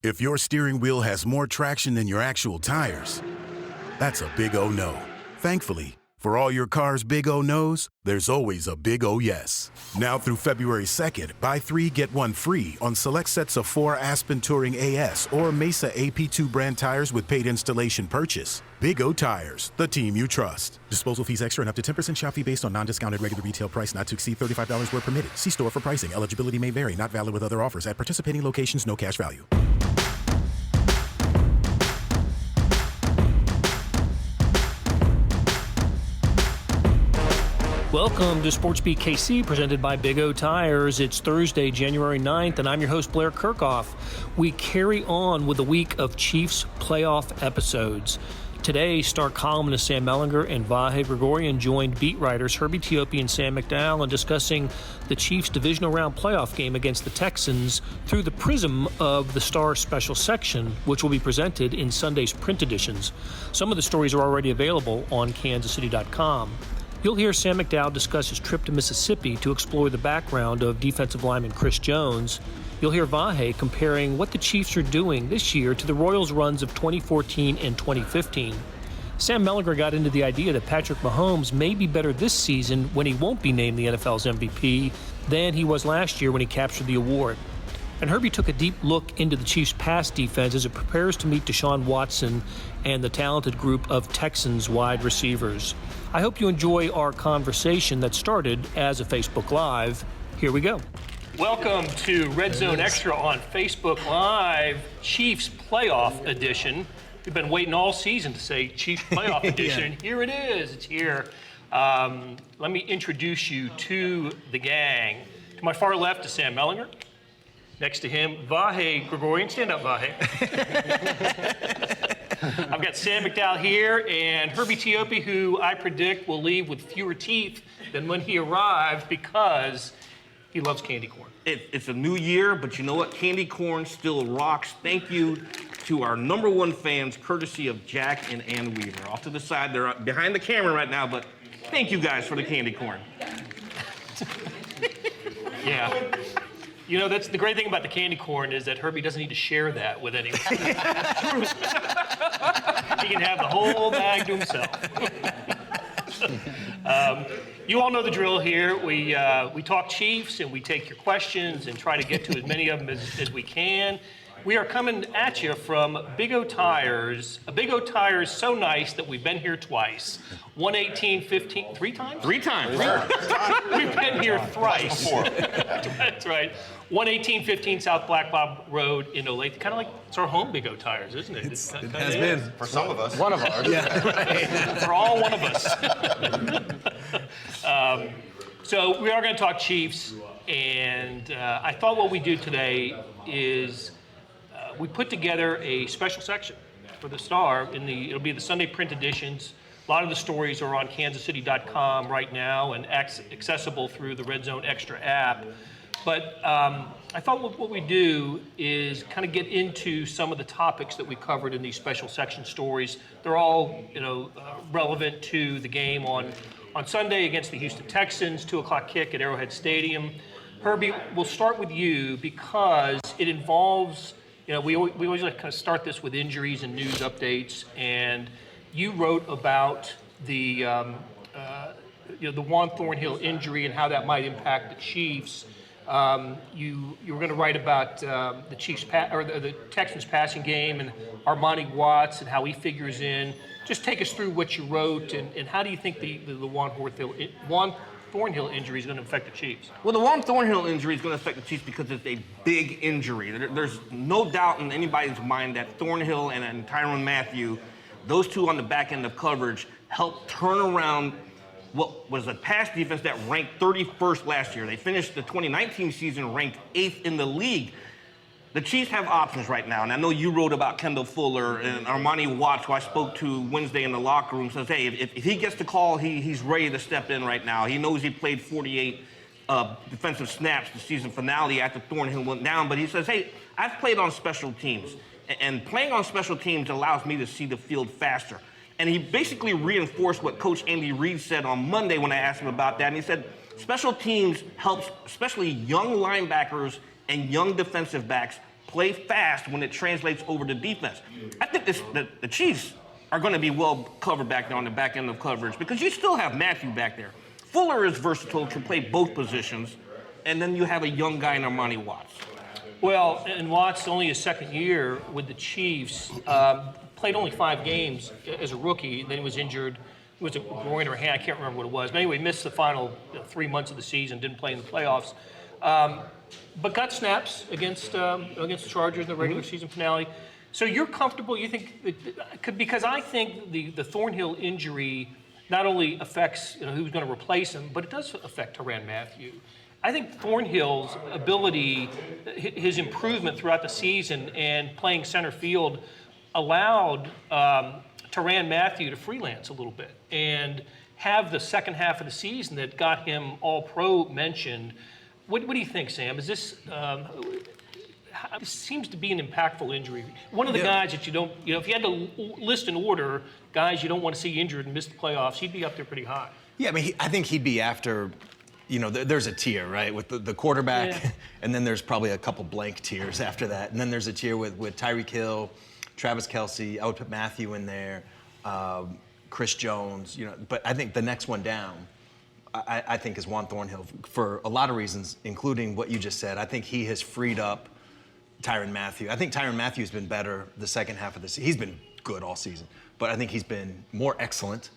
If your steering wheel has more traction than your actual tires, that's a big O no. Thankfully, for all your car's big O no's, there's always a big O yes. Now through February 2nd, buy 3, get 1 free on select sets of 4 Aspen Touring AS or Mesa AP2 brand tires with paid installation purchase. Big O Tires, the team you trust. Disposal fees extra and up to 10% shop fee based on non-discounted regular retail price not to exceed $35 where permitted. See store for pricing. Eligibility may vary. Not valid with other offers. At participating locations, no cash value. Welcome to SportsBeat KC, presented by Big O Tires. It's Thursday, January 9th, and I'm your host, Blair Kirchhoff. We carry on with a week of Chiefs playoff episodes. Today, star columnist Sam Mellinger and Vahe Gregorian joined beat writers Herbie Teope and Sam McDowell in discussing the Chiefs' divisional round playoff game against the Texans through the prism of the Star special section, which will be presented in Sunday's print editions. Some of the stories are already available on kansascity.com. You'll hear Sam McDowell discuss his trip to Mississippi to explore the background of defensive lineman Chris Jones. You'll hear Vahe comparing what the Chiefs are doing this year to the Royals' runs of 2014 and 2015. Sam Mellinger got into the idea that Patrick Mahomes may be better this season when he won't be named the NFL's MVP than he was last year when he captured the award. And Herbie took a deep look into the Chiefs' pass defense as it prepares to meet Deshaun Watson and the talented group of Texans wide receivers. I hope you enjoy our conversation that started as a Facebook Live. Here we go. Welcome to Red Zone Extra on Facebook Live, Chiefs Playoff Edition. We've been waiting all season to say Chiefs Playoff Edition. Yeah. Here it is. It's here. Let me introduce you to the gang. To my far left is Sam Mellinger. Next to him, Vahe Gregorian. Stand up, Vahe. I've got Sam McDowell here and Herbie Teope, who I predict will leave with fewer teeth than when he arrived because he loves candy corn. It's a new year, but you know what? Candy corn still rocks. Thank you to our #1 fans, courtesy of Jack and Ann Weaver. Off to the side, they're behind the camera right now, but thank you guys for the candy corn. Yeah. You know, that's the great thing about the candy corn is that Herbie doesn't need to share that with anyone. He can have the whole bag to himself. You all know the drill here. We talk Chiefs and we take your questions and try to get to as many of them as we can. We are coming at you from Big O Tires. A Big O Tires so nice that we've been here twice. 118-15, 3 times? 3 times. We've been here thrice. That's right. 118-15 South Black Bob Road in Olathe. Kind of like it's our home, Big O Tires, isn't it? It has been. For some of us. One of ours. Yeah, right. For all one of us. So we are going to talk Chiefs, and I thought what we do today is we put together a special section for the Star. It'll be the Sunday print editions. A lot of the stories are on kansascity.com right now and accessible through the Red Zone Extra app. But I thought what we do is kind of get into some of the topics that we covered in these special section stories. They're all, relevant to the game on Sunday against the Houston Texans, 2 o'clock kick at Arrowhead Stadium. Herbie, we'll start with you because it involves, we always like kind of start this with injuries and news updates. And you wrote about the Juan Thornhill injury and how that might impact the Chiefs. You were going to write about the Chiefs the Texans passing game and Armani Watts and how he figures in. Just take us through what you wrote and how do you think the Juan Thornhill injury is going to affect the Chiefs? Well, the Juan Thornhill injury is going to affect the Chiefs because it's a big injury. There's no doubt in anybody's mind that Thornhill and Tyrann Mathieu, those two on the back end of coverage, helped turn around what was a pass defense that ranked 31st last year. They finished the 2019 season ranked 8th in the league. The Chiefs have options right now, and I know you wrote about Kendall Fuller and Armani Watts, who I spoke to Wednesday in the locker room, says, hey, if he gets the call, he's ready to step in right now. He knows he played 48 defensive snaps the season finale after Thornhill went down, but he says, hey, I've played on special teams, and playing on special teams allows me to see the field faster. And he basically reinforced what Coach Andy Reid said on Monday when I asked him about that. And he said, special teams helps especially young linebackers and young defensive backs play fast when it translates over to defense. I think the Chiefs are going to be well covered back there on the back end of coverage because you still have Matthew back there. Fuller is versatile, can play both positions, and then you have a young guy in Armani Watts. Well, and Watts, only his second year with the Chiefs, played only 5 games as a rookie, then he was injured. It was a groin or a hand, I can't remember what it was. But anyway, missed the final 3 months of the season, didn't play in the playoffs. But got snaps against the Chargers in the regular season finale. So you're comfortable, you think, because I think the Thornhill injury not only affects who's going to replace him, but it does affect Tyrann Mathieu. I think Thornhill's ability, his improvement throughout the season and playing center field allowed Tyrann Mathieu to freelance a little bit and have the second half of the season that got him All-Pro mentioned. What do you think, Sam? Is this this seems to be an impactful injury? One of the guys that you don't, if you had to list in order guys you don't want to see injured and miss the playoffs, he'd be up there pretty high. Yeah, I mean, I think he'd be after. There's a tier, right, with the quarterback, and then there's probably a couple blank tiers after that. And then there's a tier with Tyreek Hill, Travis Kelce. I would put Matthew in there, Chris Jones. But I think the next one down, I think, is Juan Thornhill for a lot of reasons, including what you just said. I think he has freed up Tyrann Mathieu. I think Tyrann Mathieu's been better the second half of the season. He's been good all season, but I think he's been more excellent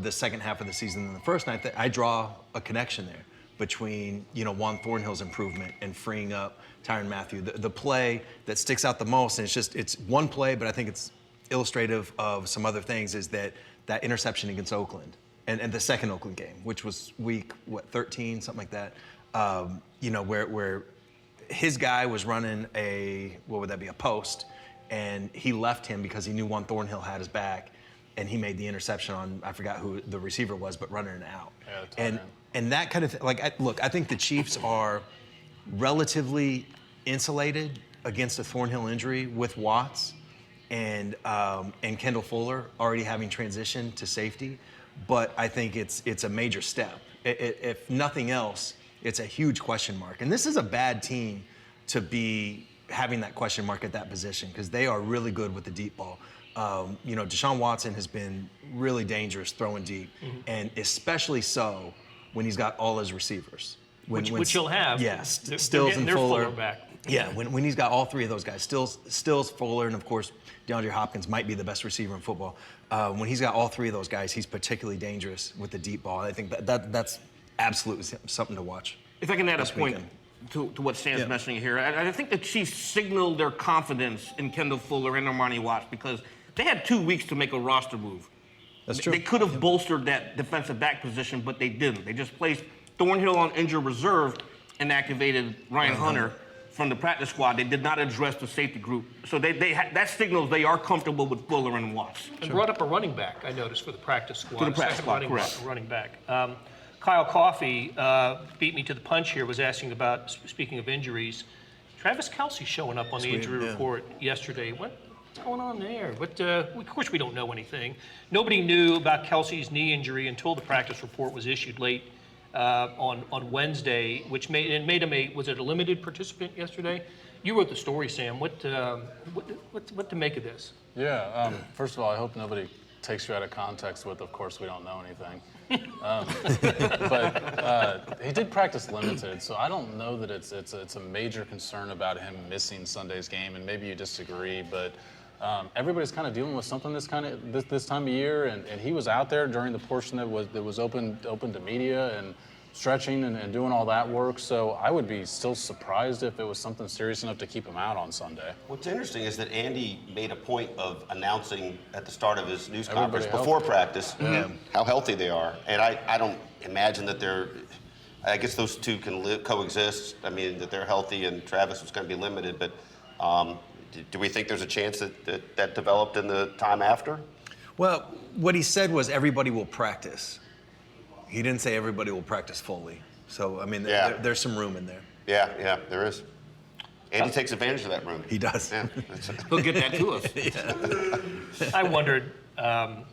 the second half of the season than the first. And I draw a connection there between Juan Thornhill's improvement and freeing up Tyrann Mathieu. The play that sticks out the most, and it's one play, but I think it's illustrative of some other things, is that interception against Oakland and the second Oakland game, which was week 13, something like that. Where his guy was running a post, and he left him because he knew Juan Thornhill had his back. And he made the interception on, I forgot who the receiver was, but running it out. Yeah, and that kind of thing. I think the Chiefs are relatively insulated against a Thornhill injury with Watts and Kendall Fuller already having transitioned to safety. But I think it's a major step. If nothing else, it's a huge question mark. And this is a bad team to be having that question mark at that position because they are really good with the deep ball. Deshaun Watson has been really dangerous throwing deep, and especially so when he's got all his receivers. Which he'll have. Yes, yeah, Stills and Fuller. Back. Yeah, when he's got all 3 of those guys, Stills, Fuller, and of course DeAndre Hopkins might be the best receiver in football. When he's got all 3 of those guys, he's particularly dangerous with the deep ball. I think that's absolutely something to watch. If I can add a point to what Sam's mentioning here, I think the Chiefs signaled their confidence in Kendall Fuller and Armani Watts because they had 2 weeks to make a roster move. That's true. They could have bolstered that defensive back position, but they didn't. They just placed Thornhill on injured reserve and activated Ryan Hunter from the practice squad. They did not address the safety group. So that signals they are comfortable with Fuller and Watts. And brought up a running back, I noticed, for the practice squad. For the practice squad, correct. Running back. Kyle Coffey beat me to the punch here, was asking about, speaking of injuries, Travis Kelce showing up on the injury report yesterday. What's going on there? But of course, we don't know anything. Nobody knew about Kelce's knee injury until the practice report was issued late on Wednesday, which made him was it a limited participant yesterday? You wrote the story, Sam. What to make of this? Yeah. First of all, I hope nobody takes you out of context with, of course, we don't know anything. But he did practice limited, so I don't know that it's a major concern about him missing Sunday's game, and maybe you disagree, but everybody's kind of dealing with something this time of year, and he was out there during the portion that was open to media and stretching and doing all that work. So I would be still surprised if it was something serious enough to keep him out on Sunday. What's interesting is that Andy made a point of announcing at the start of his news conference before practice how healthy they are, and I don't imagine that I guess those two can coexist. I mean, that they're healthy and Travis was going to be limited, but do we think there's a chance that developed in the time after? Well, what he said was everybody will practice. He didn't say everybody will practice fully. So, I mean, there's some room in there. Yeah, there is. Andy takes advantage of that room. He does. Yeah. He'll get that to us. I wondered, the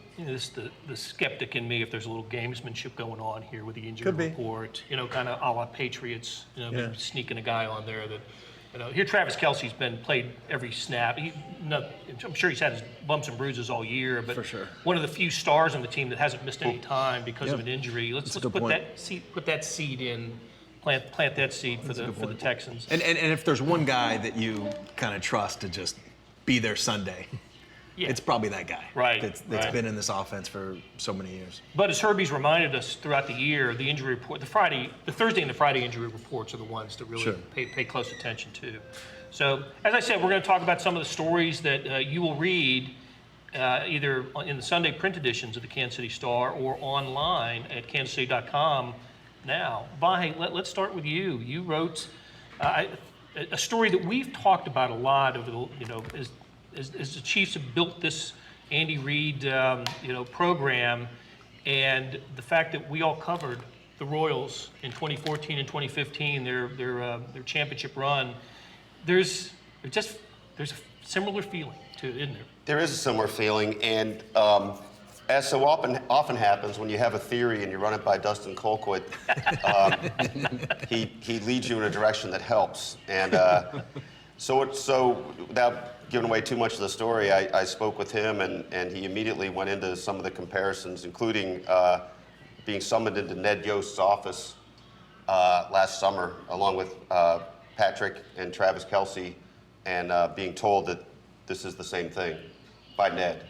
skeptic in me, if there's a little gamesmanship going on here with the injury report, kind of a la Patriots, maybe sneaking a guy on there that Here Travis Kelce's been played every snap. I'm sure he's had his bumps and bruises all year, but For sure. one of the few stars on the team that hasn't missed any time because of an injury. Let's put that seed in, plant that seed for the Texans. And if there's one guy that you kind of trust to just be there Sunday, it's probably that guy. Right. That's been in this offense for so many years. But as Herbie's reminded us throughout the year, the injury report, the Thursday and the Friday injury reports are the ones to really pay close attention to. So, as I said, we're going to talk about some of the stories that you will read either in the Sunday print editions of the Kansas City Star or online at kansascity.com now. Vahe, let's start with you. You wrote a story that we've talked about a lot over the, as the Chiefs have built this Andy Reid, program, and the fact that we all covered the Royals in 2014 and 2015, their championship run, there's a similar feeling to it, isn't there? There is a similar feeling, and as so often happens when you have a theory and you run it by Dustin Colquitt, he leads you in a direction that helps. And so without giving away too much of the story, I spoke with him, and he immediately went into some of the comparisons, including being summoned into Ned Yost's office last summer, along with Patrick and Travis Kelce, and being told that this is the same thing by Ned,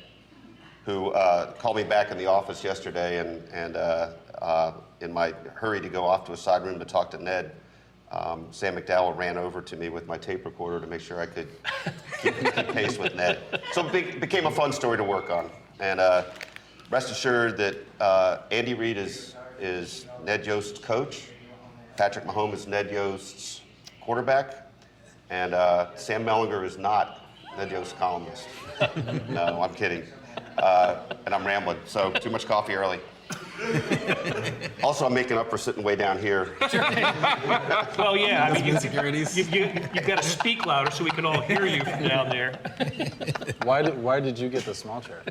who called me back in the office yesterday, and in my hurry to go off to a side room to talk to Ned, Sam McDowell ran over to me with my tape recorder to make sure I could keep pace with Ned. So it became a fun story to work on. And rest assured that Andy Reid is Ned Yost's coach, Patrick Mahomes is Ned Yost's quarterback, and Sam Mellinger is not Ned Yost's columnist. No, I'm kidding. And I'm rambling, so too much coffee early. Also, I'm making up for sitting way down here. Well, yeah, I mean, you've got to speak louder so we can all hear you from down there. Why did you get the small chair?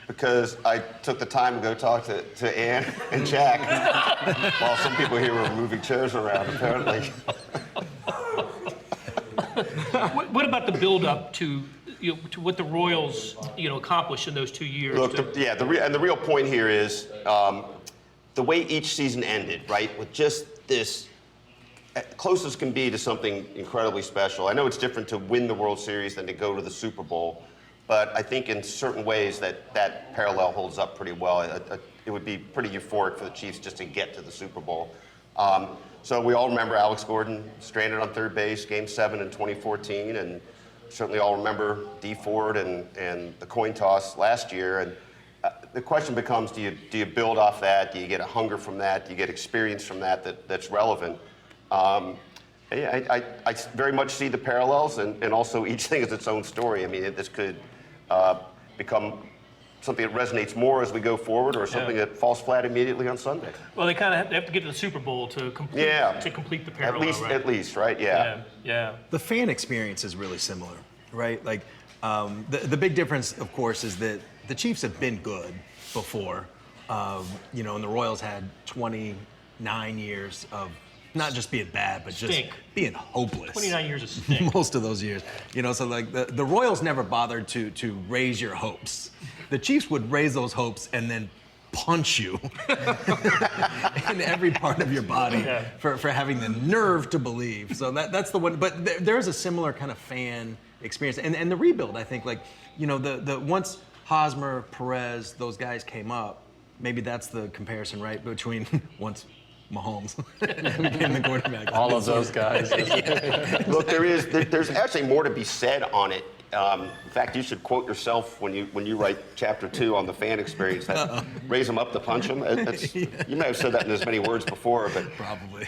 Because I took the time to go talk to Ann and Jack while some people here were moving chairs around, apparently. What about the build-up to what the Royals accomplished in those 2 years? Look, the real point here is the way each season ended, right, with just this close as can be to something incredibly special. I know it's different to win the World Series than to go to the Super Bowl, but I think in certain ways that parallel holds up pretty well. It would be pretty euphoric for the Chiefs just to get to the Super Bowl. So we all remember Alex Gordon stranded on third base, Game 7 in 2014, and certainly all remember Dee Ford and the coin toss last year. And the question becomes, do you build off that? Do you get a hunger from that? Do you get experience from that's relevant? I very much see the parallels, and also each thing is its own story. I mean, this could become something that resonates more as we go forward, or something that falls flat immediately on Sunday. Well, they kind of have to get to the Super Bowl to complete the parallel, At least, right? Yeah. The fan experience is really similar, right? Like, the big difference, of course, is that the Chiefs have been good before, and the Royals had 29 years of not just being bad, but just being hopeless. 29 years of stink. Most of those years. So like the Royals never bothered to raise your hopes. The Chiefs would raise those hopes and then punch you in every part of your body for having the nerve to believe. So that's the one. But there's a similar kind of fan experience. And the rebuild, I think, like, the once Hosmer, Perez, those guys came up, maybe that's the comparison, right, between once Mahomes became the quarterback. All of those guys. Look, there's actually more to be said on it. In fact, you should quote yourself when you write chapter 2 on the fan experience. That raise them up to punch them. You may have said that in as many words before, but probably.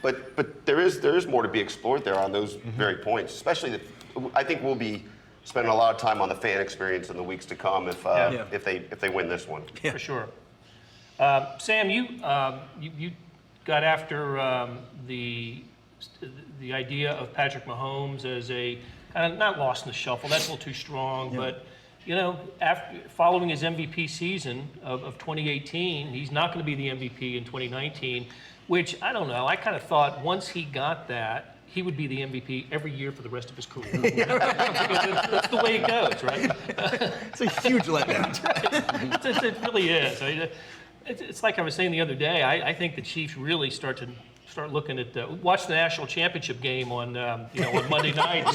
But there is more to be explored there on those very points. Especially, I think we'll be spending a lot of time on the fan experience in the weeks to come if they win this one. Yeah. For sure. Sam, you got after the idea of Patrick Mahomes as a kind of not lost in the shuffle. That's a little too strong, but after following his MVP season of 2018, he's not going to be the MVP in 2019. Which I don't know. I kind of thought once he got that, he would be the MVP every year for the rest of his career. That's the way it goes, right? It's a huge letdown. It really is. I mean, it's like I was saying the other day. I think the Chiefs really start looking at watch the national championship game on on Monday night.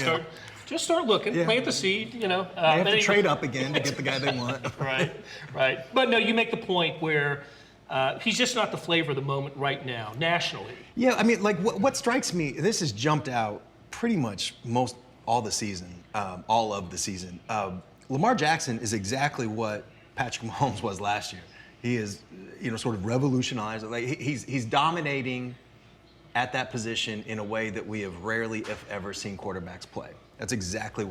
Just start looking, plant the seed. They have to trade up again to get the guy they want. Right. But no, you make the point where he's just not the flavor of the moment right now, nationally. Yeah, I mean, like what strikes me, this has jumped out pretty much all of the season. Lamar Jackson is exactly what Patrick Mahomes was last year. He is, sort of revolutionized. Like he's dominating at that position in a way that we have rarely, if ever, seen quarterbacks play. That's exactly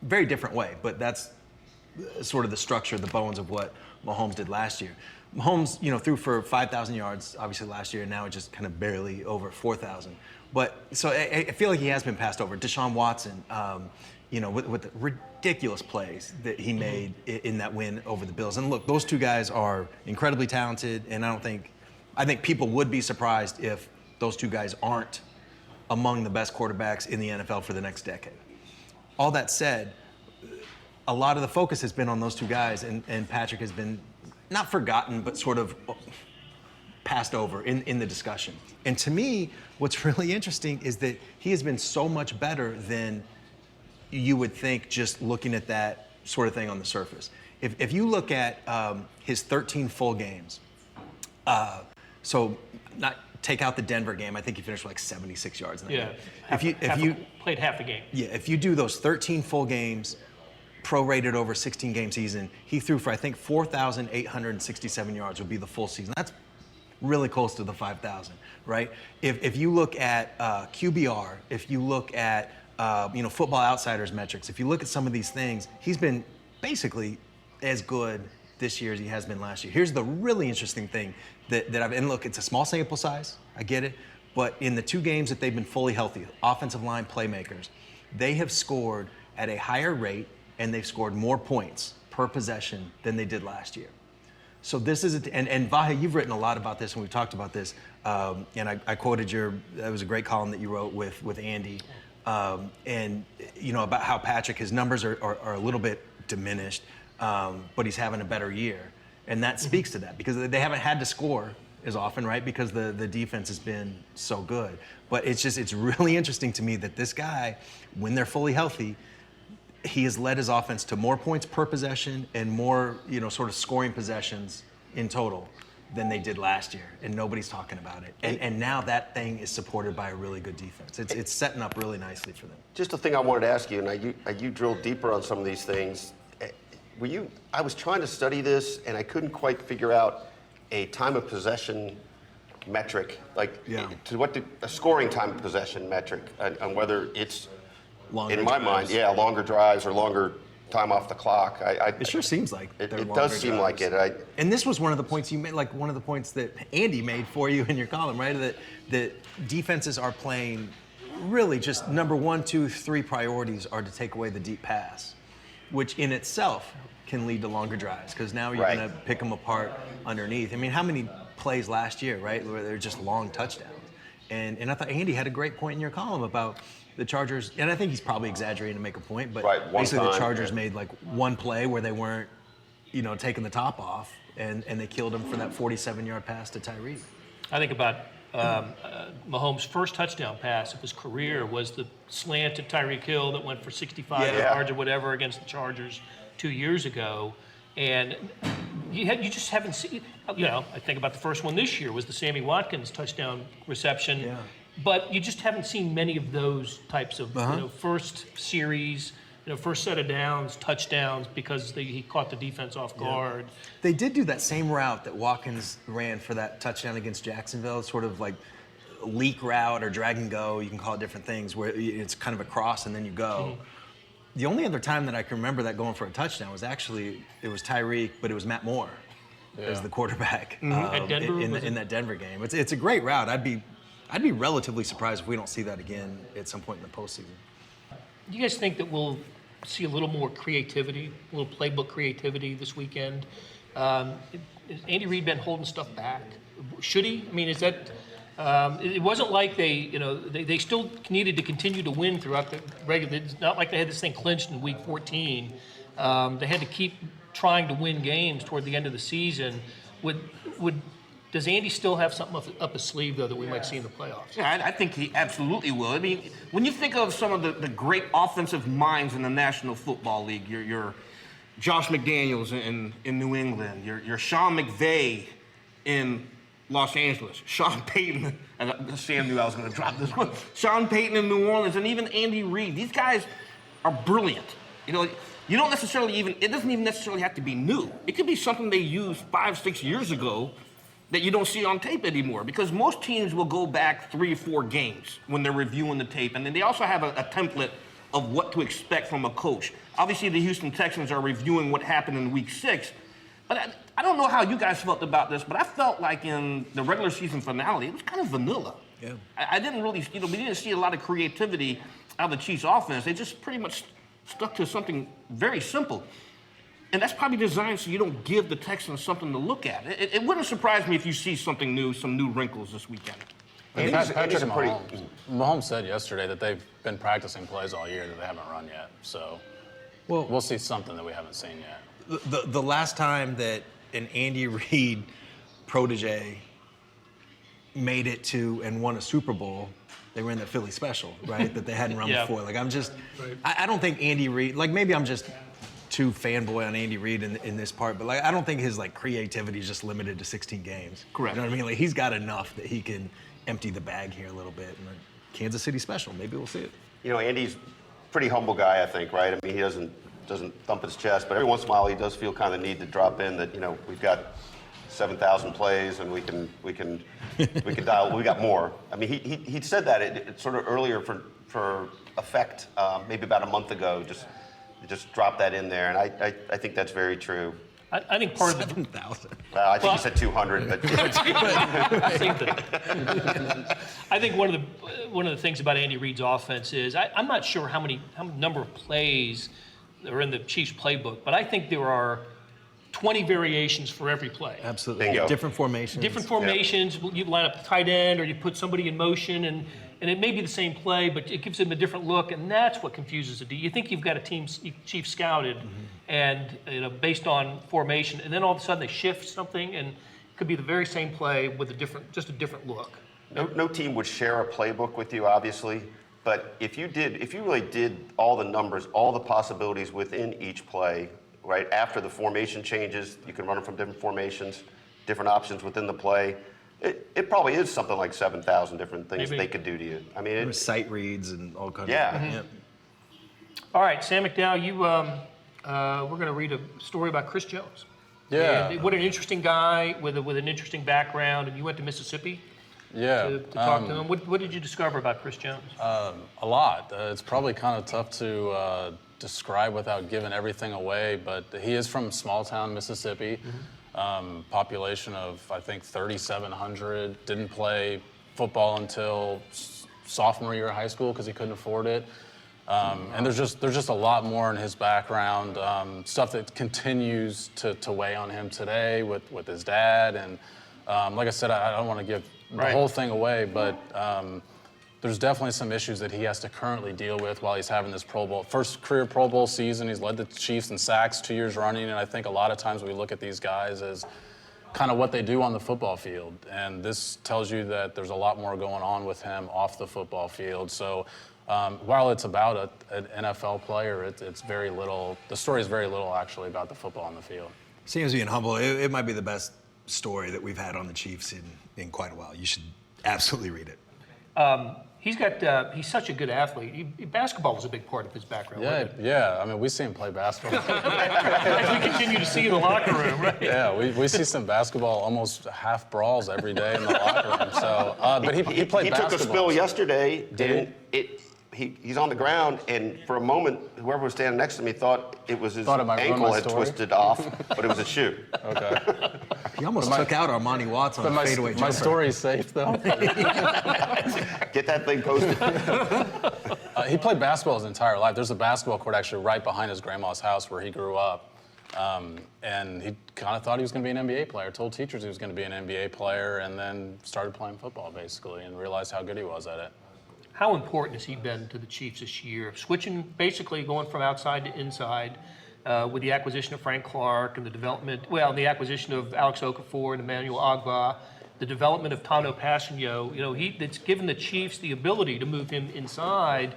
very different way, but that's sort of the structure, the bones of what Mahomes did last year. Mahomes, threw for 5,000 yards, obviously last year, and now it's just kind of barely over 4,000. But so I feel like he has been passed over. Deshaun Watson, with the ridiculous plays that he made in that win over the Bills. And look, those two guys are incredibly talented, and I think people would be surprised if those two guys aren't among the best quarterbacks in the NFL for the next decade. All that said, a lot of the focus has been on those two guys, and Patrick has been not forgotten, but sort of passed over in the discussion. And to me, what's really interesting is that he has been so much better than you would think just looking at that sort of thing on the surface. If you look at his 13 full games, take out the Denver game, I think he finished with like 76 yards in that game. If you played half the game. Yeah, if you do those 13 full games, prorated over 16-game season, he threw for, I think, 4,867 yards would be the full season. That's really close to the 5,000, right? If you look at QBR, if you look at Football Outsiders metrics, if you look at some of these things, he's been basically as good this year as he has been last year. Here's the really interesting thing and look, it's a small sample size, I get it, but in the 2 games that they've been fully healthy, offensive line playmakers, they have scored at a higher rate and they've scored more points per possession than they did last year. So this is, and Vahe, you've written a lot about this and we've talked about this, and I quoted that was a great column that you wrote with Andy, and about how Patrick, his numbers are a little bit diminished, but he's having a better year. And that speaks to that because they haven't had to score as often, right? Because the defense has been so good. But it's really interesting to me that this guy, when they're fully healthy, he has led his offense to more points per possession and more, sort of scoring possessions in total than they did last year. And nobody's talking about it. And now that thing is supported by a really good defense. It's setting up really nicely for them. Just a thing I wanted to ask you, and you drilled deeper on some of these things. I was trying to study this, and I couldn't quite figure out a time of possession metric, a scoring time of possession metric, on whether it's, longer in my drives. Mind, longer drives or longer time off the clock. It sure seems like it does seem like it. And this was one of the points you made, like one of the points that Andy made for you in your column, right? That defenses are playing really just number 1, 2, 3 priorities are to take away the deep pass, which in itself can lead to longer drives because now you're going to pick them apart underneath. I mean, how many plays last year, right, where they're just long touchdowns? And I thought Andy had a great point in your column about the Chargers, and I think he's probably exaggerating to make a point, but basically the Chargers made like one play where they weren't, taking the top off, and they killed him for that 47-yard pass to Tyreek. I think about Mahomes' first touchdown pass of his career was the slant to Tyreek Hill that went for 65 yards or whatever against the Chargers 2 years ago. And you just haven't seen, I think about the first one this year was the Sammy Watkins touchdown reception. Yeah. But you just haven't seen many of those types of first series, first set of downs, touchdowns, because he caught the defense off guard. They did do that same route that Watkins ran for that touchdown against Jacksonville, sort of like leak route or drag and go. You can call it different things, where it's kind of a cross and then you go. Mm-hmm. The only other time that I can remember that going for a touchdown was it was Tyreek, but it was Matt Moore as the quarterback at Denver, in that Denver game. It's a great route. I'd be relatively surprised if we don't see that again at some point in the postseason. Do you guys think that we'll see a little more creativity, a little playbook creativity this weekend? Has Andy Reid been holding stuff back? Should he? I mean, is that It wasn't like they still needed to continue to win throughout the regular. It's not like they had this thing clinched in week 14. They had to keep trying to win games toward the end of the season. Does Andy still have something up his sleeve, though, that we might see in the playoffs? Yeah, I think he absolutely will. I mean, when you think of some of the great offensive minds in the National Football League, your Josh McDaniels in New England, your Sean McVay in Los Angeles, Sean Payton, and Sam knew I was going to drop this one, Sean Payton in New Orleans, and even Andy Reid. These guys are brilliant. You know, you don't necessarily it doesn't even necessarily have to be new. It could be something they used 5-6 years ago that you don't see on tape anymore, because most teams will go back 3 or 4 games when they're reviewing the tape, and then they also have a template of what to expect from a coach. Obviously, the Houston Texans are reviewing what happened in week 6, but I don't know how you guys felt about this, but I felt like in the regular season finale, it was kind of vanilla. Yeah. I didn't really, we didn't see a lot of creativity out of the Chiefs offense. They just pretty much stuck to something very simple. And that's probably designed so you don't give the Texans something to look at. It wouldn't surprise me if you see something new, some new wrinkles this weekend. Patrick Mahomes said yesterday that they've been practicing plays all year that they haven't run yet. So we'll see something that we haven't seen yet. The last time that an Andy Reid protege made it to and won a Super Bowl, they were in the Philly special, right? That they hadn't run before. Like, I don't think Andy Reid, like, maybe I'm just too fanboy on Andy Reid in this part, but like I don't think his like creativity is just limited to 16 games. Correct. You know what I mean? Like he's got enough that he can empty the bag here a little bit. And like, Kansas City special, maybe we'll see it. You know, Andy's a pretty humble guy, I think, right? I mean, he doesn't thump his chest, but every once in a while he does feel kind of the need to drop in that, you know, we've got 7,000 plays and we can dial. We got more. I mean, he said that it sort of earlier for effect, maybe about a month ago. Just drop that in there, and I think that's very true. I think part 7,000. of the. I think he said 200, but I think one of the things about Andy Reid's offense is I'm not sure how number of plays are in the Chiefs playbook, but I think there are 20 variations for every play. Absolutely. Bingo. Different formations. Different formations. Yeah. You line up the tight end, or you put somebody in motion, and it may be the same play, but it gives them a different look, and that's what confuses it. You think you've got a team Chief scouted, and based on formation, and then all of a sudden they shift something, and it could be the very same play with a different look. no team would share a playbook with you, obviously. But if you really did all the numbers, all the possibilities within each play, right after the formation changes, you can run them from different formations, different options within the play. It probably is something like 7,000 different things they could do to you. I mean, there's sight reads and all kinds of yeah. All right, Sam McDowell, we're going to read a story about Chris Jones. Yeah. And what an interesting guy with an interesting background, and you went to Mississippi. Yeah. To talk to him. What did you discover about Chris Jones? A lot. It's probably kind of tough to describe without giving everything away, but he is from small town Mississippi. Population of, I think, 3,700. Didn't play football until sophomore year of high school because he couldn't afford it. And there's just a lot more in his background, stuff that continues to weigh on him today with his dad. And like I said, I don't want to give the whole thing away, but there's definitely some issues that he has to currently deal with while he's having this first career Pro Bowl season. He's led the Chiefs in sacks 2 years running, and I think a lot of times we look at these guys as kind of what they do on the football field. And this tells you that there's a lot more going on with him off the football field. So while it's about an NFL player, it's very little. The story is very little actually about the football on the field. Seems being humble. It might be the best story that we've had on the Chiefs in quite a while. You should absolutely read it. He's such a good athlete. Basketball was a big part of his background. Yeah. I mean, we see him play basketball. As we continue to see in the locker room, right? Yeah, we see some basketball, almost half brawls every day in the locker room. So, but he played basketball. He took a spill yesterday, and he's on the ground, and for a moment, whoever was standing next to me thought it was his ankle had twisted off, but it was a shoe. Okay. He almost took out Armani Watts on a fadeaway jumper. My story's safe, though. Get that thing posted. He played basketball his entire life. There's a basketball court actually right behind his grandma's house where he grew up. And he kind of thought he was going to be an NBA player, told teachers he was going to be an NBA player, and then started playing football, basically, and realized how good he was at it. How important has he been to the Chiefs this year? Switching, basically going from outside to inside with the acquisition of Frank Clark and the acquisition of Alex Okafor and Emmanuel Ogbah, the development of Tano Passanio. It's given the Chiefs the ability to move him inside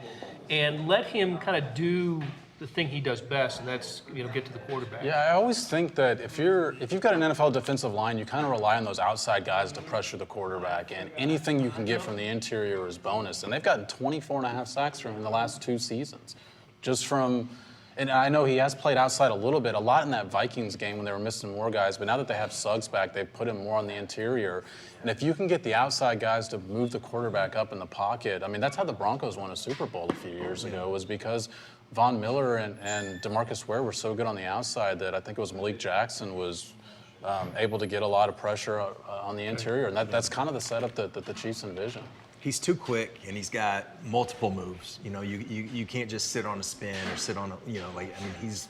and let him kind of do the thing he does best, and that's get to the quarterback. Yeah, I always think that if you've got an NFL defensive line, you kind of rely on those outside guys to pressure the quarterback, and anything you can get from the interior is bonus. And they've gotten 24.5 sacks from him in the last 2 seasons, just from. And I know he has played outside a little bit, a lot in that Vikings game when they were missing more guys, but now that they have Suggs back, they've put him more on the interior. And if you can get the outside guys to move the quarterback up in the pocket, I mean, that's how the Broncos won a Super Bowl a few years ago, was because Von Miller and DeMarcus Ware were so good on the outside that I think it was Malik Jackson was able to get a lot of pressure on the interior. And that's kind of the setup that the Chiefs envision. He's too quick, and he's got multiple moves. You can't just sit on a spin or sit on he's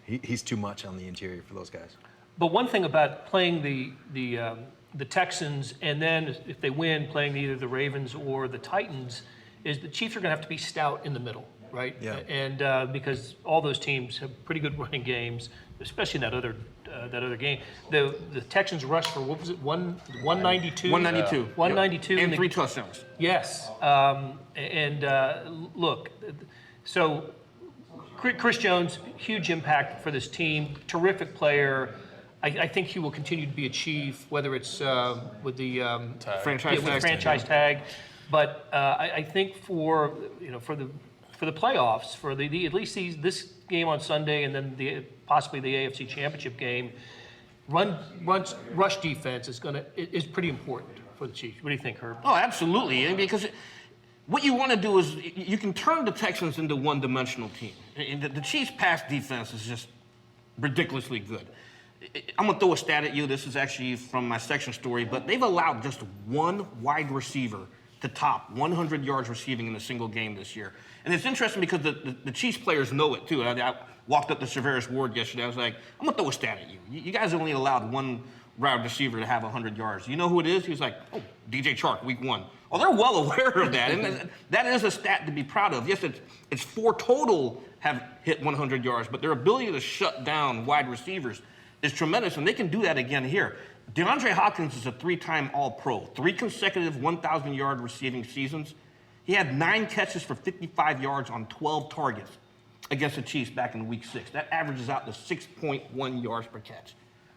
he's too much on the interior for those guys. But one thing about playing the Texans, and then if they win, playing either the Ravens or the Titans, is the Chiefs are going to have to be stout in the middle, right? Yeah. And because all those teams have pretty good running games, especially in that other game. The Texans rushed for, what was it, 192? 192. 192. And 3 touchdowns. Yes. Look, so Chris Jones, huge impact for this team, terrific player. I think he will continue to be a Chief, whether it's with the franchise tag. But I think for the playoffs, for the at least this game on Sunday, and then possibly the AFC Championship game, rush defense is pretty important for the Chiefs. What do you think, Herb? Oh, absolutely. Because what you want to do is you can turn the Texans into one-dimensional team. And the Chiefs' pass defense is just ridiculously good. I'm going to throw a stat at you. This is actually from my section story, but they've allowed just one wide receiver to top 100 yards receiving in a single game this year. And it's interesting because the Chiefs players know it, too. I walked up to Severus Ward yesterday. I was like, I'm going to throw a stat at you. You guys only allowed one wide receiver to have 100 yards. You know who it is? He was like, DJ Chark, week 1. Oh, they're well aware of that. And that is a stat to be proud of. Yes, it's 4 total have hit 100 yards, but their ability to shut down wide receivers is tremendous, and they can do that again here. DeAndre Hopkins is a 3-time All-Pro, 3 consecutive 1,000-yard receiving seasons. He had 9 catches for 55 yards on 12 targets against the Chiefs back in Week 6. That averages out to 6.1 yards per catch.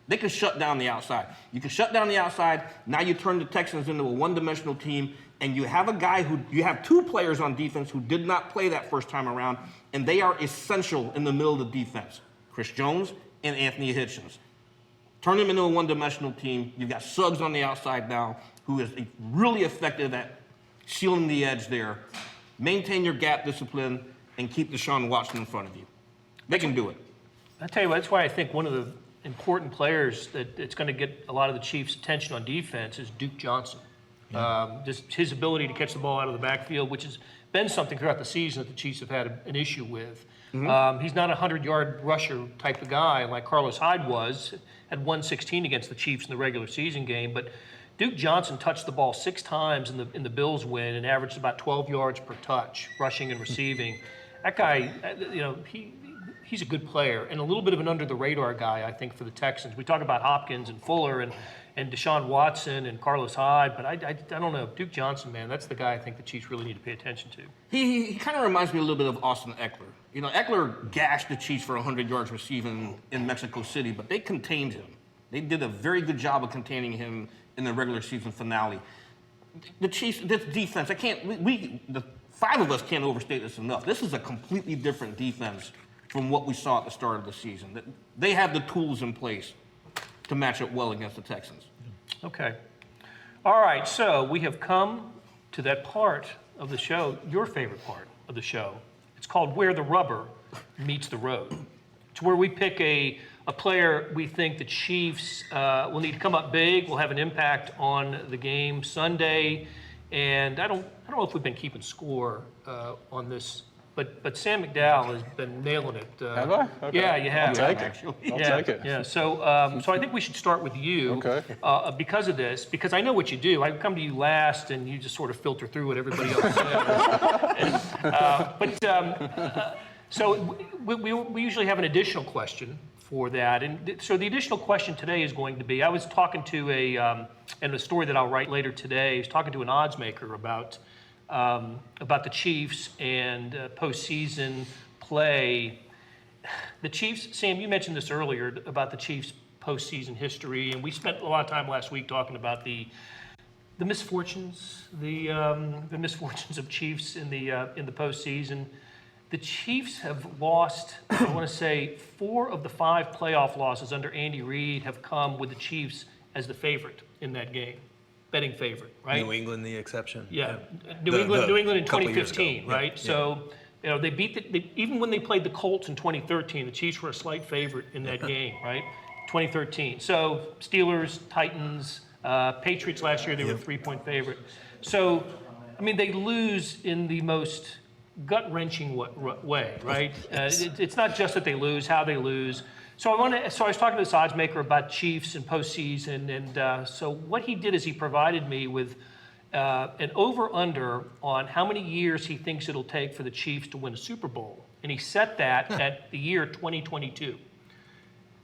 They can shut down the outside. You can shut down the outside. Now you turn the Texans into a one-dimensional team, and you have you have 2 players on defense who did not play that first time around, and they are essential in the middle of the defense. Chris Jones and Anthony Hitchens. Turn them into a one-dimensional team. You've got Suggs on the outside now, who is really effective at sealing the edge there. Maintain your gap discipline and keep Deshaun Watson in front of you. They can do it. I'll tell you what, that's why I think one of the important players that it's going to get a lot of the Chiefs' attention on defense is Duke Johnson. Just his ability to catch the ball out of the backfield, which has been something throughout the season that the Chiefs have had an issue with. Mm-hmm. He's not a 100-yard rusher type of guy like Carlos Hyde was, had 116 against the Chiefs in the regular season game, but Duke Johnson touched the ball 6 times in the Bills win and averaged about 12 yards per touch, rushing and receiving. That guy, he's a good player and a little bit of an under-the-radar guy, I think, for the Texans. We talk about Hopkins and Fuller and Deshaun Watson and Carlos Hyde, but I don't know. Duke Johnson, man, that's the guy I think the Chiefs really need to pay attention to. He kind of reminds me a little bit of Austin Eckler. Eckler gashed the Chiefs for 100 yards receiving in Mexico City, but they contained him. They did a very good job of containing him in the regular season finale. The Chiefs, this defense, the 5 of us can't overstate this enough. This is a completely different defense from what we saw at the start of the season. They have the tools in place to match up well against the Texans. Okay. All right, so we have come to that part of the show, your favorite part of the show. It's called Where the Rubber Meets the Road. It's where we pick a player we think the Chiefs will need to come up big, will have an impact on the game Sunday. And I don't know if we've been keeping score on this But Sam McDowell has been nailing it. Have I? Okay. Yeah, you have. I'll take it. Actually. I'll yeah, take it. Yeah. So I think we should start with you. Okay. Because of this, because I know what you do. I come to you last, and you just sort of filter through what everybody else says. So we usually have an additional question for that, and so the additional question today is going to be: I was talking to and a story that I'll write later today. I was talking to an odds maker about the Chiefs and postseason play. The Chiefs, Sam, you mentioned this earlier about the Chiefs' postseason history, and we spent a lot of time last week talking about the misfortunes, the misfortunes of Chiefs in the postseason. The Chiefs have lost, I want to say, 4 of the 5 playoff losses under Andy Reid have come with the Chiefs as the favorite in that game, betting favorite, right? New England, the exception. Yeah, New England in couple years 2015, ago. right? Yeah. So, they beat even when they played the Colts in 2013, the Chiefs were a slight favorite in that game, right? 2013. So Steelers, Titans, Patriots last year, they were a 3-point favorite. So, I mean, they lose in the most gut-wrenching way, right? It's not just that they lose, how they lose. So I was talking to this odds maker about Chiefs and postseason, and so what he did is he provided me with an over/under on how many years he thinks it'll take for the Chiefs to win a Super Bowl, and he set that at the year 2022.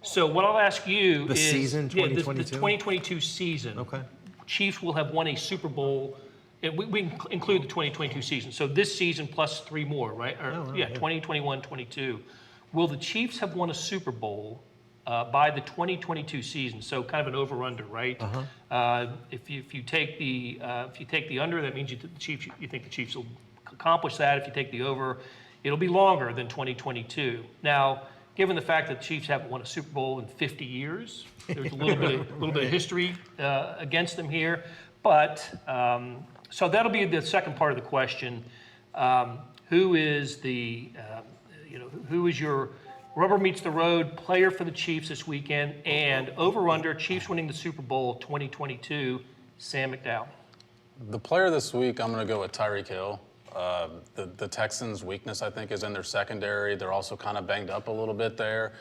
So what I'll ask you The is season, the 2022? 2022 season. Okay. Chiefs will have won a Super Bowl. We include the 2022 season. So this season plus 3 more, right? Or, 2021, 22. Will the Chiefs have won a Super Bowl by the 2022 season? So kind of an over/under, right? If you take the under, that means you think the Chiefs will accomplish that. If you take the over, it'll be longer than 2022. Now, given the fact that the Chiefs haven't won a Super Bowl in 50 years, there's a little bit of history against them here. But so that'll be the second part of the question. Who is your rubber meets the road player for the Chiefs this weekend? And over/under Chiefs winning the Super Bowl 2022, Sam McDowell. The player this week, I'm going to go with Tyreek Hill. The Texans' weakness, I think, is in their secondary. They're also kind of banged up a little bit there.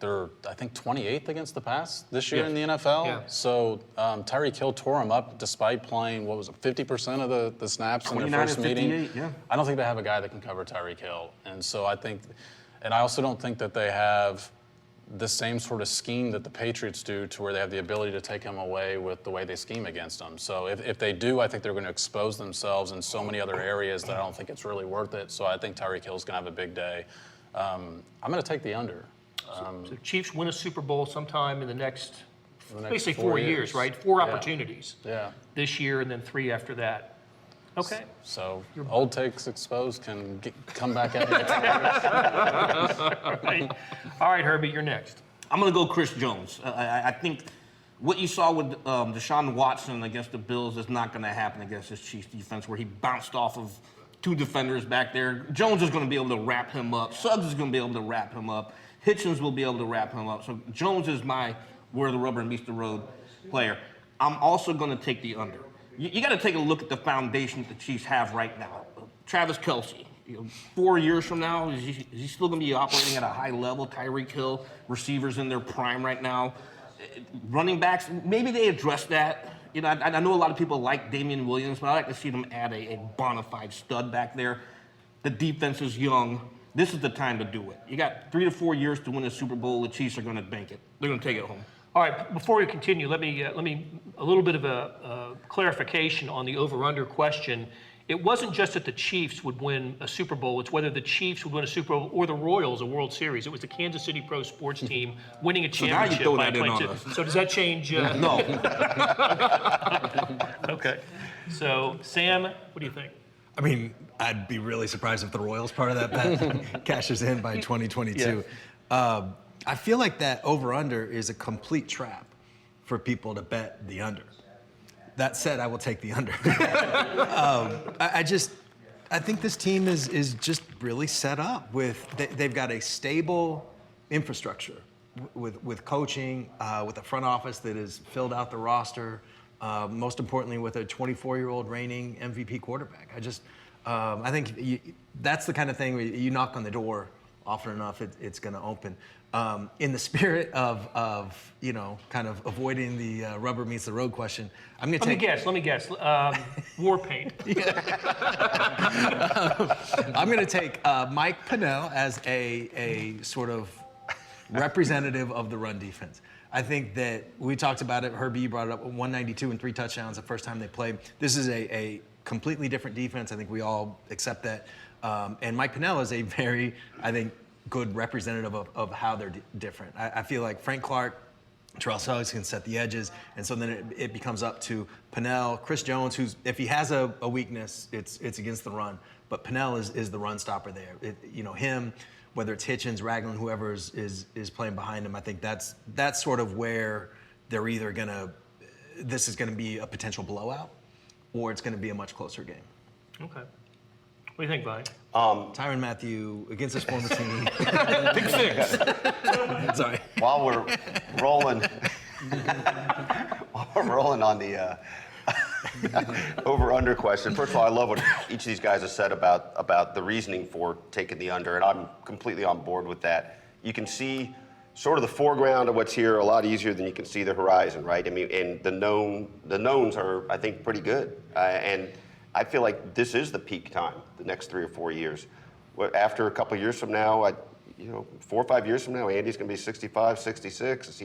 They're, I think, 28th against the pass this year in the NFL. Yeah. So Tyreek Hill tore him up despite playing, 50% of the snaps in their first meeting. Yeah. I don't think they have a guy that can cover Tyreek Hill. And so I also don't think that they have the same sort of scheme that the Patriots do, to where they have the ability to take him away with the way they scheme against him. So if they do, I think they're going to expose themselves in so many other areas that I don't think it's really worth it. So I think Tyreek Hill's going to have a big day. I'm going to take the under. So Chiefs win a Super Bowl sometime in the next basically 4 years, right? 4 opportunities. Yeah. This year and then 3 after that. Okay. So old takes exposed can come back at me. All right, Herbie, you're next. I'm going to go Chris Jones. I think what you saw with Deshaun Watson against the Bills is not going to happen against this Chiefs defense, where he bounced off of 2 defenders back there. Jones is going to be able to wrap him up. Suggs is going to be able to wrap him up. Hitchens will be able to wrap him up. So Jones is my where the rubber meets the road player. I'm also going to take the under. You got to take a look at the foundation that the Chiefs have right now. Travis Kelce, 4 years from now, is he still going to be operating at a high level? Tyreek Hill, receivers in their prime right now. Running backs, maybe they address that. I know a lot of people like Damian Williams, but I like to see them add a bona fide stud back there. The defense is young. This is the time to do it. You got 3 to 4 years to win a Super Bowl. The Chiefs are going to bank it. They're going to take it home. All right, before we continue, let me a little bit of a clarification on the over/under question. It wasn't just that the Chiefs would win a Super Bowl. It's whether the Chiefs would win a Super Bowl or the Royals a World Series. It was the Kansas City Pro Sports team winning a championship by 22. So does that change? No. Okay. So, Sam, what do you think? I mean, I'd be really surprised if the Royals part of that bet cashes in by 2022. Yeah. I feel like that over/under is a complete trap for people to bet the under. That said, I will take the under. I think this team is just really set up with. They've got a stable infrastructure with coaching, with a front office that has filled out the roster. Most importantly, with a 24-year-old reigning MVP quarterback. I think that's the kind of thing where you knock on the door often enough, it's going to open. In the spirit of kind of avoiding the rubber meets the road question, I'm going to take. Let me guess. War paint. I'm going to take Mike Pennell as a sort of representative of the run defense. I think that we talked about it. Herbie brought it up. 192 and 3 touchdowns the first time they played. This is a completely different defense. I think we all accept that. And Mike Pennell is a very, I think, good representative of how they're different. I feel like Frank Clark, Terrell Suggs can set the edges, and so then it becomes up to Pennell, Chris Jones, who's, if he has a weakness, it's against the run. But Pennell is the run stopper there. Him, whether it's Hitchens, Ragland, whoever is playing behind him, I think that's sort of where they're either this is gonna be a potential blowout, or it's gonna be a much closer game. Okay. What do you think, Vi? Tyrann Mathieu against his former team. Big six. Sorry. While we're rolling on the over-under question, first of all, I love what each of these guys have said about the reasoning for taking the under, and I'm completely on board with that. You can see sort of the foreground of what's here a lot easier than you can see the horizon, right? I mean, and the knowns are, I think, pretty good. And I feel like this is the peak time, the next 3 or 4 years. After a couple of years from now, 4 or 5 years from now, Andy's going to be 65, 66.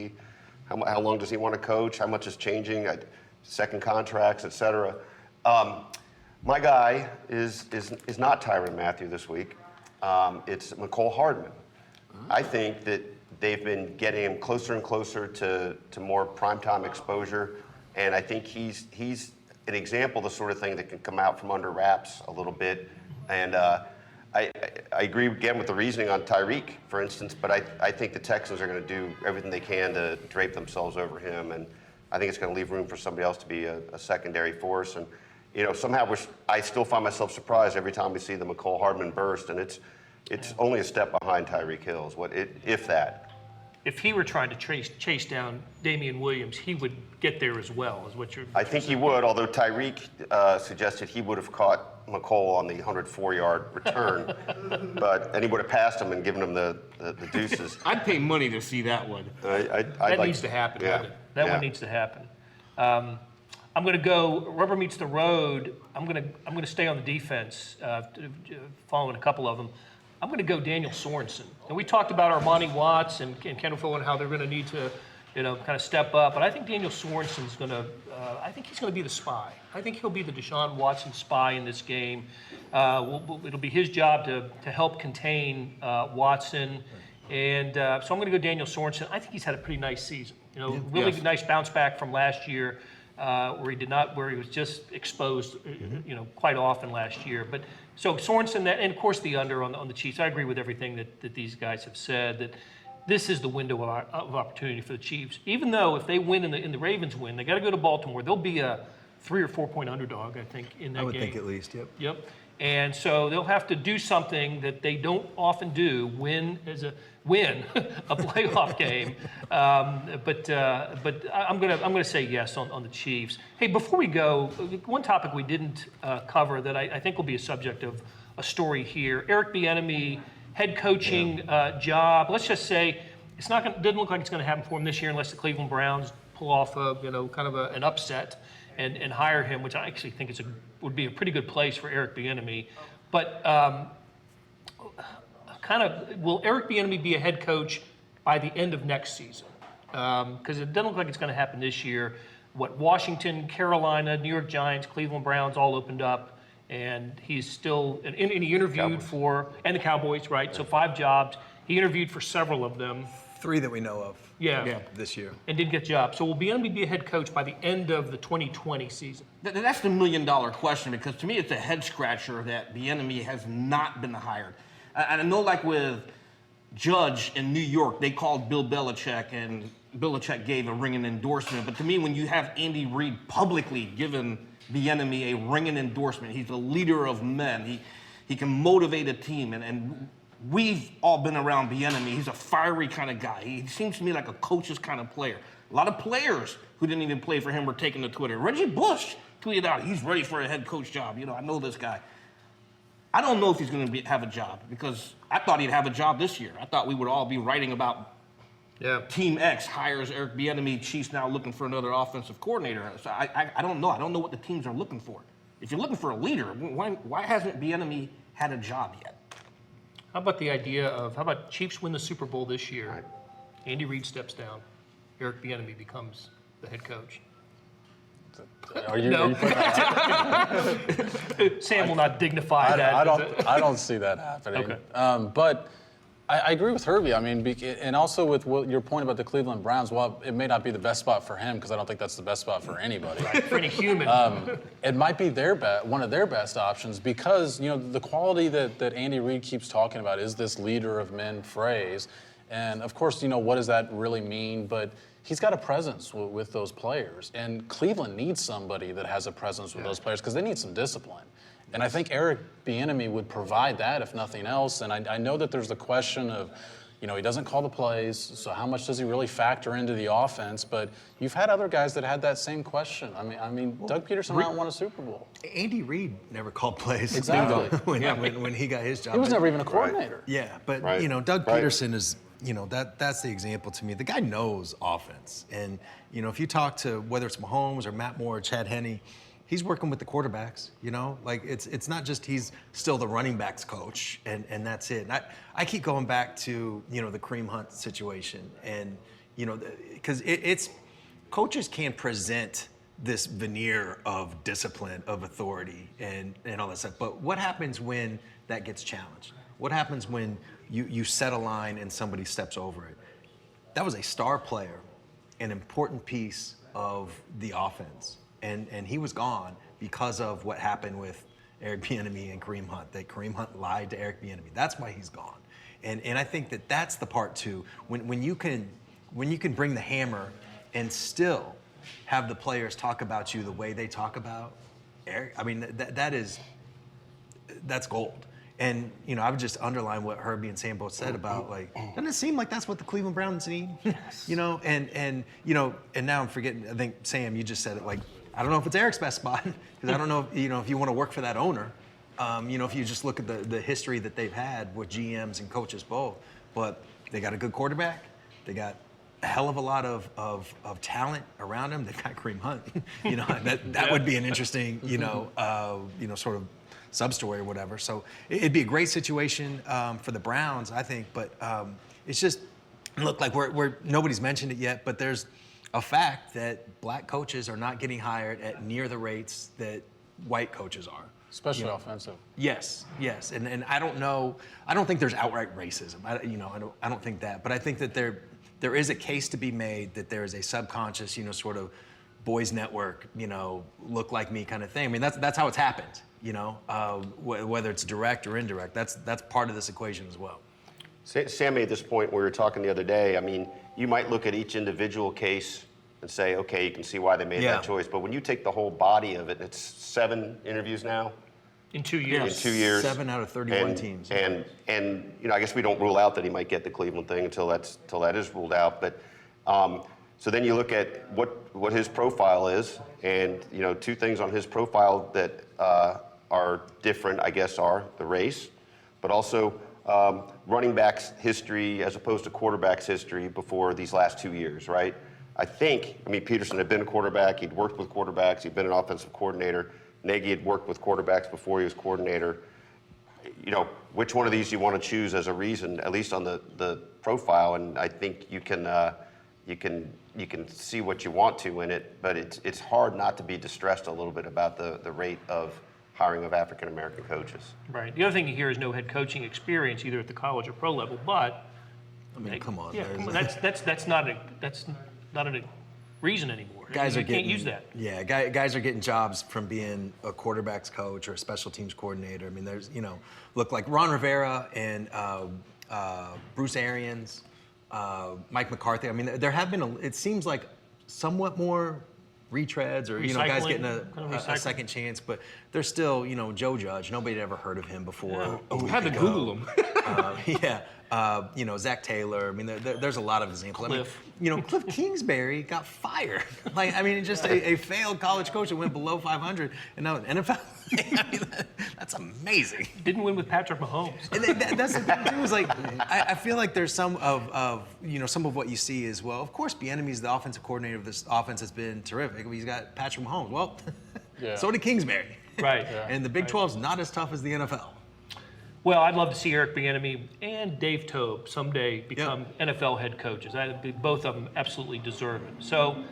How long does he want to coach? How much is changing? Second contracts, et cetera. My guy is not Tyrann Mathieu this week. It's Mecole Hardman. I think that they've been getting him closer and closer to more primetime exposure, and I think he's an example of the sort of thing that can come out from under wraps a little bit. And I agree again with the reasoning on Tyreek, for instance, but I think the Texans are going to do everything they can to drape themselves over him, and I think it's going to leave room for somebody else to be a secondary force. And somehow I still find myself surprised every time we see the Mecole Hardman burst, and it's only a step behind Tyreek Hill, if that. If he were trying to chase down Damian Williams, he would get there as well, is what you're I think he would, although Tyreek suggested he would have caught Mecole on the 104-yard return, and he would have passed him and given him the deuces. I'd pay money to see that one. That needs to happen. Yeah. That one needs to happen. I'm going to go rubber meets the road. I'm going to stay on the defense, following a couple of them. I'm going to go Daniel Sorensen. And we talked about Armani Watts and Kendall Fuller and how they're going to need to, kind of step up. But I think Daniel Sorensen's going to. I think he's going to be the spy. I think he'll be the Deshaun Watson spy in this game. It'll be his job to help contain Watson. And so I'm going to go Daniel Sorensen. I think he's had a pretty nice season. Really nice bounce back from last year, where he was just exposed, quite often last year. But so Sorensen, and of course the under on the Chiefs. I agree with everything that these guys have said. That this is the window of opportunity for the Chiefs. Even though if they win and the Ravens win, they got to go to Baltimore. They'll be a 3 or 4 point underdog, I think, in that game. I would think at least. Yep. Yep. And so they'll have to do something that they don't often do, win a playoff game. But I'm gonna say yes on the Chiefs. Hey, before we go, one topic we didn't cover that I think will be a subject of a story here. Eric Bieniemy, head coaching job. Let's just say doesn't look like it's going to happen for him this year unless the Cleveland Browns pull off an upset and hire him, which I actually think would be a pretty good place for Eric Bieniemy. But will Eric Bieniemy be a head coach by the end of next season? Because it doesn't look like it's going to happen this year. Washington, Carolina, New York Giants, Cleveland Browns all opened up, and he's still, and he interviewed and the Cowboys, right? So 5 jobs. He interviewed for several of them. 3 that we know of. Yeah. This year. And didn't get jobs. So will Bieniemy be a head coach by the end of the 2020 season? That's the $1 million question, because to me it's a head scratcher that Bieniemy has not been hired. And I know, like with Judge in New York, they called Bill Belichick, and Belichick gave a ringing endorsement. But to me, when you have Andy Reid publicly given Bieniemy a ringing endorsement, he's a leader of men. He can motivate a team, and we've all been around Bieniemy. He's a fiery kind of guy. He seems to me like a coach's kind of player. A lot of players who didn't even play for him were taking to Twitter. Reggie Bush tweeted out, he's ready for a head coach job. I know this guy. I don't know if he's going to have a job because I thought he'd have a job this year. I thought we would all be writing about Team X hires Eric Bieniemy, Chiefs now looking for another offensive coordinator. So I don't know. I don't know what the teams are looking for. If you're looking for a leader, why hasn't Bieniemy had a job yet? How about the idea of, how about Chiefs win the Super Bowl this year? Right. Andy Reid steps down. Eric Bieniemy becomes the head coach. Are you putting that Sam will not dignify that. I don't see that happening. Okay. But I agree with Herbie. I mean, and also with your point about the Cleveland Browns, well, it may not be the best spot for him because I don't think that's the best spot for anybody. Right, for any human. It might be one of their best options because, the quality that Andy Reid keeps talking about is this leader of men phrase. And, of course, what does that really mean? But he's got a presence with those players. And Cleveland needs somebody that has a presence with those players because they need some discipline. And I think Eric Bieniemy would provide that, if nothing else. And I know that there's the question of, he doesn't call the plays, so how much does he really factor into the offense? But you've had other guys that had that same question. I mean, Doug Peterson went and won a Super Bowl. Andy Reid never called plays. Exactly. when he got his job. He was never even a coordinator. Right. Yeah, but Doug Peterson is, that's the example to me. The guy knows offense, and if you talk to whether it's Mahomes or Matt Moore or Chad Henne, he's working with the quarterbacks, like it's not just he's still the running backs coach and that's it. And I keep going back to, the Kareem Hunt situation and, because it's coaches can present this veneer of discipline, of authority and all that stuff. But what happens when that gets challenged? What happens when you set a line and somebody steps over it? That was a star player, an important piece of the offense. And he was gone because of what happened with Eric Bieniemy and Kareem Hunt, that Kareem Hunt lied to Eric Bieniemy. That's why he's gone. And I think that's the part too. When you can bring the hammer and still have the players talk about you the way they talk about Eric, I mean that's gold. And I would just underline what Herbie and Sam both said about doesn't it seem like that's what the Cleveland Browns need? Yes. And now I'm forgetting. I think Sam, you just said it I don't know if it's Eric's best spot because I don't know if you want to work for that owner. If you just look at the history that they've had with GMs and coaches both, but they got a good quarterback, they got a hell of a lot of talent around them. They've got Kareem Hunt. that would be an interesting sort of sub-story or whatever. So it'd be a great situation for the Browns, I think. But it's just look like we're nobody's mentioned it yet, but there's a fact that black coaches are not getting hired at near the rates that white coaches are. Especially offensive. Yes, and I don't know. I don't think there's outright racism. I don't think that, but I think that there is a case to be made that there is a subconscious, sort of boys network, look like me kind of thing. I mean, that's how it's happened. Whether it's direct or indirect, that's part of this equation as well. Sam made this point we were talking the other day. I mean, you might look at each individual case and say, okay, you can see why they made that choice. But when you take the whole body of it, it's 7 interviews now. In 2 years. In 2 years. 7 out of 31 teams. And I guess we don't rule out that he might get the Cleveland thing until that is ruled out. But so then you look at what his profile is, and 2 things on his profile that are different, I guess, are the race, but also running backs history as opposed to quarterbacks history before these last 2 years, right? I mean, Peterson had been a quarterback. He'd worked with quarterbacks. He'd been an offensive coordinator. Nagy had worked with quarterbacks before he was coordinator. Which one of these you want to choose as a reason, at least on the profile? And I think you can see what you want to in it, but it's hard not to be distressed a little bit about the rate of hiring of African American coaches. Right. The other thing you hear is no head coaching experience either at the college or pro level, but I mean, come on. Yeah, that's not a reason anymore. Guys you can't use that. Yeah, guys are getting jobs from being a quarterback's coach or a special teams coordinator. I mean, there's look like Ron Rivera and Bruce Arians, Mike McCarthy. I mean, there have been it seems like somewhat more retreads or guys getting a second chance, but there's still Joe Judge. Nobody had ever heard of him before. Yeah. Had to Google him. Zach Taylor. I mean, there's a lot of examples. Cliff. I mean, Cliff Kingsbury got fired. Just a failed college coach that went below 500, and now an NFL I mean, that's amazing. Didn't win with Patrick Mahomes. And that's the thing too. Is like I feel like there's some of some of what you see is, well, of course, Bieniemy's the offensive coordinator of this offense has been terrific. He's got Patrick Mahomes. Well, so did Kingsbury. Right. And the Big 12's not as tough as the NFL. Well, I'd love to see Eric Bieniemy and Dave Toub someday become NFL head coaches. Both of them absolutely deserve it. So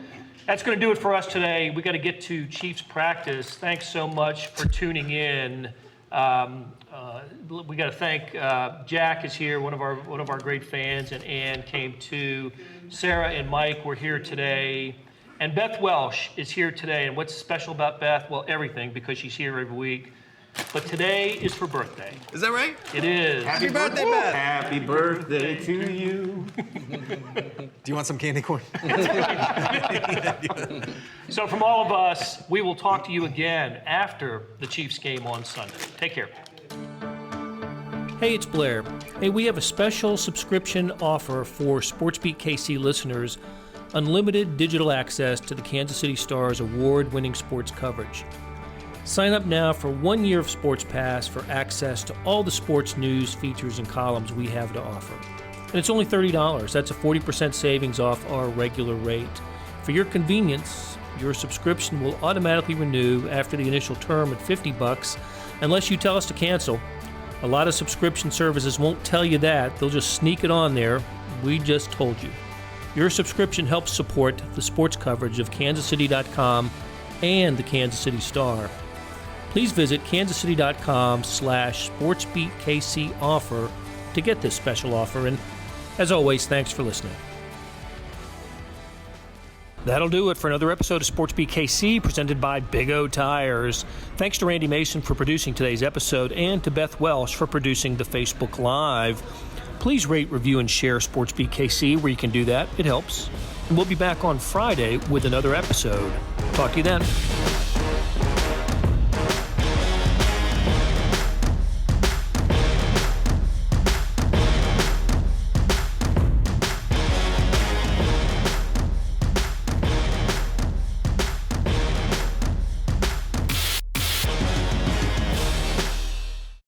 that's going to do it for us today. We got to get to Chiefs practice. Thanks so much for tuning in. We got to thank Jack is here, one of our great fans, and Ann came too. Sarah and Mike were here today, and Beth Welsh is here today. And what's special about Beth? Well, everything, because she's here every week. But today is her birthday. Is that right? It is. Happy birthday, Beth. Happy birthday to you. Do you want some candy corn? So from all of us, we will talk to you again after the Chiefs game on Sunday. Take care. Hey, it's Blair. Hey, we have a special subscription offer for SportsBeat KC listeners, unlimited digital access to the Kansas City Star's award-winning sports coverage. Sign up now for 1 year of Sports Pass for access to all the sports news, features, and columns we have to offer. And it's only $30. That's a 40% savings off our regular rate. For your convenience, your subscription will automatically renew after the initial term at $50 unless you tell us to cancel. A lot of subscription services won't tell you that. They'll just sneak it on there. We just told you. Your subscription helps support the sports coverage of kansascity.com and the Kansas City Star. Please visit kansascity.com/SportsBeatKC offer to get this special offer. And as always, thanks for listening. That'll do it for another episode of SportsBeat KC presented by Big O Tires. Thanks to Randy Mason for producing today's episode and to Beth Welsh for producing the Facebook Live. Please rate, review, and share SportsBeat KC where you can do that. It helps. And we'll be back on Friday with another episode. Talk to you then.